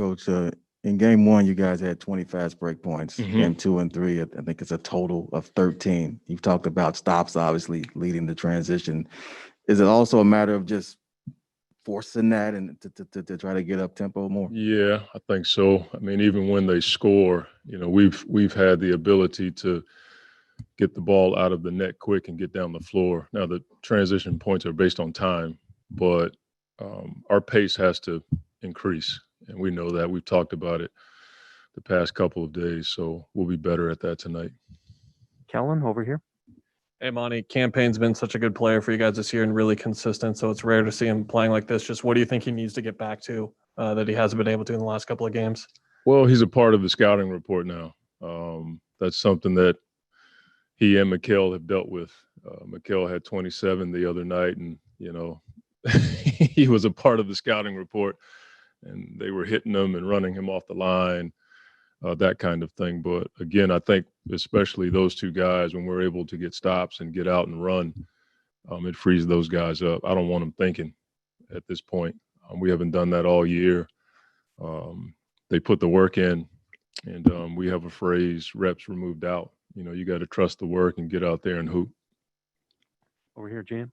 Coach, in game one, you guys had 20 fast break points. Mhm. Game 2 and 3, I think it's a total of 13. You've talked about stops, obviously, leading the transition. Is it also a matter of just forcing that and to try to get up tempo more? Yeah, I think so. I mean, even when they score, we've had the ability to get the ball out of the net quick and get down the floor. Now, the transition points are based on time, but our pace has to increase, and we know that. We've talked about it the past couple of days, so we'll be better at that tonight. Kellen, over here. Hey, Monty, Campaign's been such a good player for you guys this year and really consistent, so it's rare to see him playing like this. Just what do you think he needs to get back to that he hasn't been able to in the last couple of games? Well, he's a part of the scouting report now. That's something that he and Mikal have dealt with. Mikal had 27 the other night, and, he was a part of the scouting report, and they were hitting him and running him off the line, that kind of thing. But, again, I think especially those two guys, when we're able to get stops and get out and run, it frees those guys up. I don't want them thinking at this point. We haven't done that all year. They put the work in, and we have a phrase, reps removed out. You got to trust the work and get out there and hoop. Over here, Jan.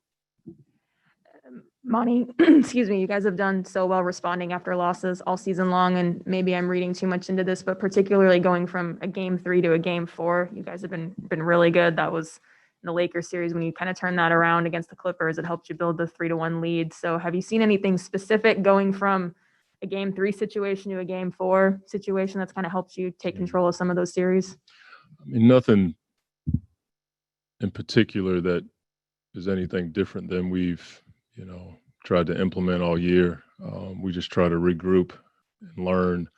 Monty, excuse me, you guys have done so well responding after losses all season long, and maybe I'm reading too much into this, but particularly going from a game 3 to a game 4, you guys have been really good. That was in the Lakers series when you kind of turned that around against the Clippers. It helped you build the 3-1 lead. So have you seen anything specific going from a game 3 situation to a game 4 situation that's kind of helped you take control of some of those series? I mean, nothing in particular that is anything different than we've tried to implement all year. We just try to regroup and learn.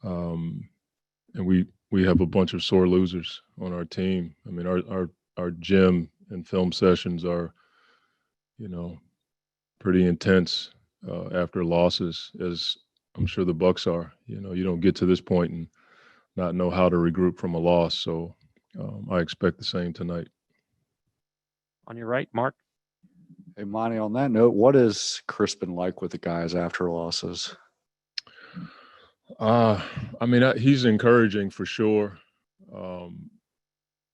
And we have a bunch of sore losers on our team. I mean, our gym and film sessions are, pretty intense after losses, as I'm sure the Bucks are. You don't get to this point and not know how to regroup from a loss. So I expect the same tonight. On your right, Mark. Hey, Monty, on that note, what is Chris been like with the guys after losses? I mean, he's encouraging for sure.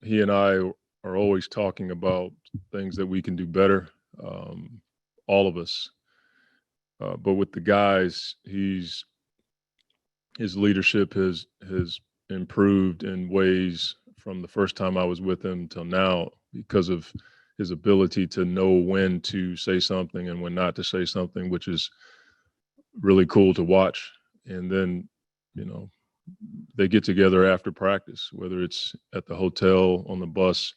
He and I are always talking about things that we can do better, all of us. But with the guys, his leadership has improved in ways from the first time I was with him till now because of his ability to know when to say something and when not to say something, which is really cool to watch. And then, they get together after practice, whether it's at the hotel, on the bus,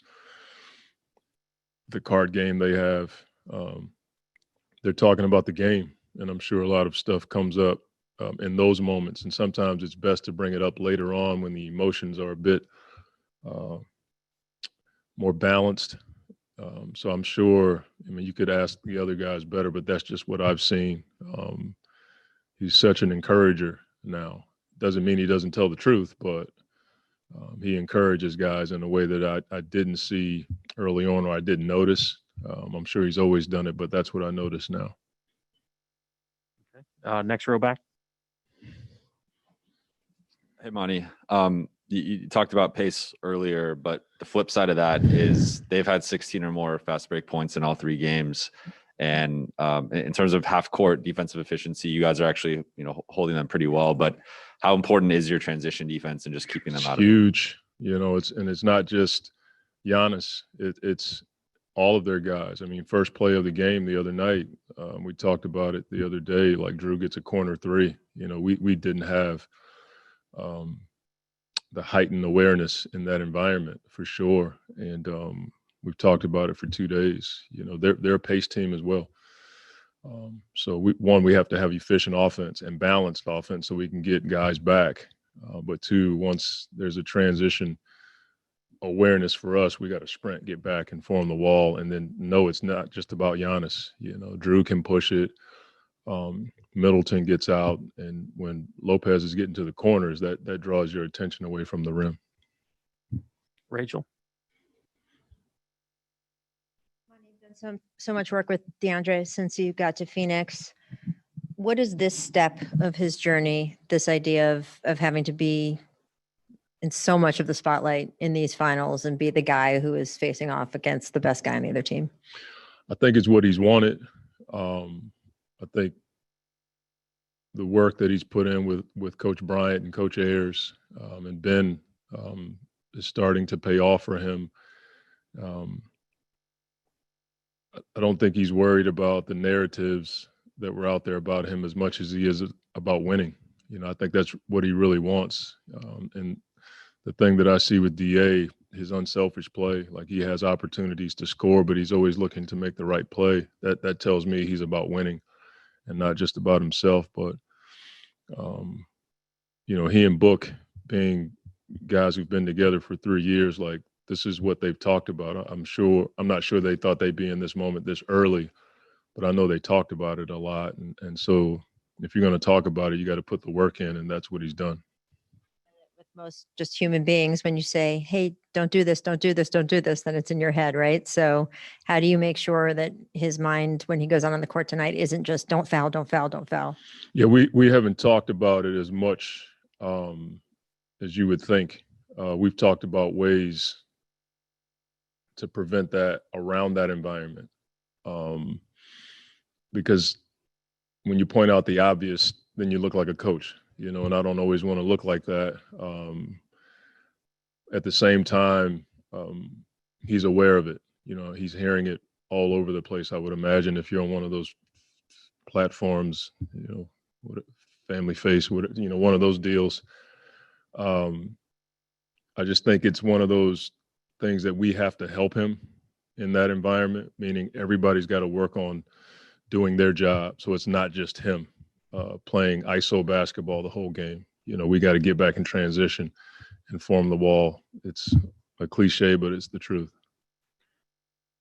the card game they have. They're talking about the game, and I'm sure a lot of stuff comes up in those moments. And sometimes it's best to bring it up later on when the emotions are a bit more balanced. So I'm sure, you could ask the other guys better, but that's just what I've seen. He's such an encourager now. Doesn't mean he doesn't tell the truth, but he encourages guys in a way that I didn't see early on or I didn't notice. I'm sure he's always done it, but that's what I notice now. Okay. Next row back. Hey, Monty. You talked about pace earlier, but the flip side of that is they've had 16 or more fast break points in all 3 games. And in terms of half court defensive efficiency, you guys are actually, holding them pretty well. But how important is your transition defense and just keeping them out of it? Huge. It's not just Giannis. It's all of their guys. I mean, first play of the game the other night, we talked about it the other day, like Drew gets a corner 3. We didn't have the heightened awareness in that environment for sure. And we've talked about it for 2 days. They're a pace team as well. So we have to have efficient offense and balanced offense so we can get guys back. But 2, once there's a transition awareness for us, we got to sprint, get back and form the wall. And then no, it's not just about Giannis. Drew can push it. Middleton gets out, and when Lopez is getting to the corners, that draws your attention away from the rim. Rachel. You've done so much work with DeAndre since you got to Phoenix. What is this step of his journey, this idea of having to be in so much of the spotlight in these finals and be the guy who is facing off against the best guy on the other team? I think it's what he's wanted. I think the work that he's put in with Coach Bryant and Coach Ayers and Ben is starting to pay off for him. I don't think he's worried about the narratives that were out there about him as much as he is about winning. You know, I think that's what he really wants. And the thing that I see with DA, his unselfish play, like he has opportunities to score, but he's always looking to make the right play. That tells me he's about winning and not just about himself. But, you know, he and Book being guys who've been together for 3 years, like this is what they've talked about. I'm not sure they thought they'd be in this moment this early, but I know they talked about it a lot. And so if you're going to talk about it, you got to put the work in, and that's what he's done. With most just human beings, when you say, hey, don't do this, don't do this, don't do this, then it's in your head, right? So how do you make sure that his mind, when he goes on the court tonight, isn't just don't foul, don't foul, don't foul? Yeah, we haven't talked about it as much as you would think. We've talked about ways to prevent that around that environment. Because when you point out the obvious, then you look like a coach, you know, and I don't always want to look like that. At the same time, he's aware of it. You know, he's hearing it all over the place, I would imagine, if you're on one of those platforms, you know, Family Face, you know, one of those deals. I just think it's one of those things that we have to help him in that environment, meaning everybody's got to work on doing their job. So it's not just him playing ISO basketball the whole game. You know, we got to get back in transition and form the wall. It's a cliche, but it's the truth.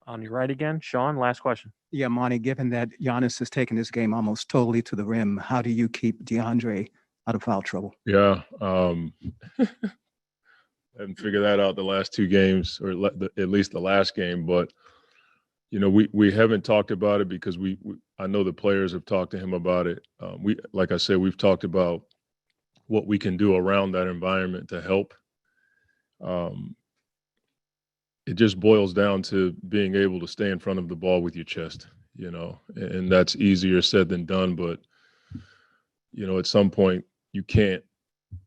On your right again, Shawn, last question. Yeah, Monty, given that Giannis has taken this game almost totally to the rim, how do you keep DeAndre out of foul trouble? Yeah. I haven't figured that out the last 2 games, or at least the last game. But, you know, we haven't talked about it because I know the players have talked to him about it. Like I said, we've talked about what we can do around that environment to help. It just boils down to being able to stay in front of the ball with your chest, you know, and that's easier said than done. But, you know, at some point you can't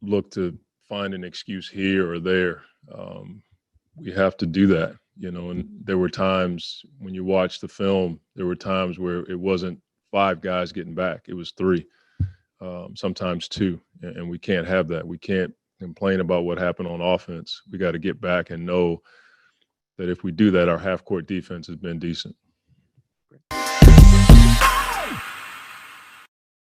look to find an excuse here or there. We have to do that, you know, and there were times when you watch the film, there were times where it wasn't 5 guys getting back. It was 3, sometimes 2, and we can't have that. We can't complain about what happened on offense. We got to get back and know that if we do that, our half-court defense has been decent.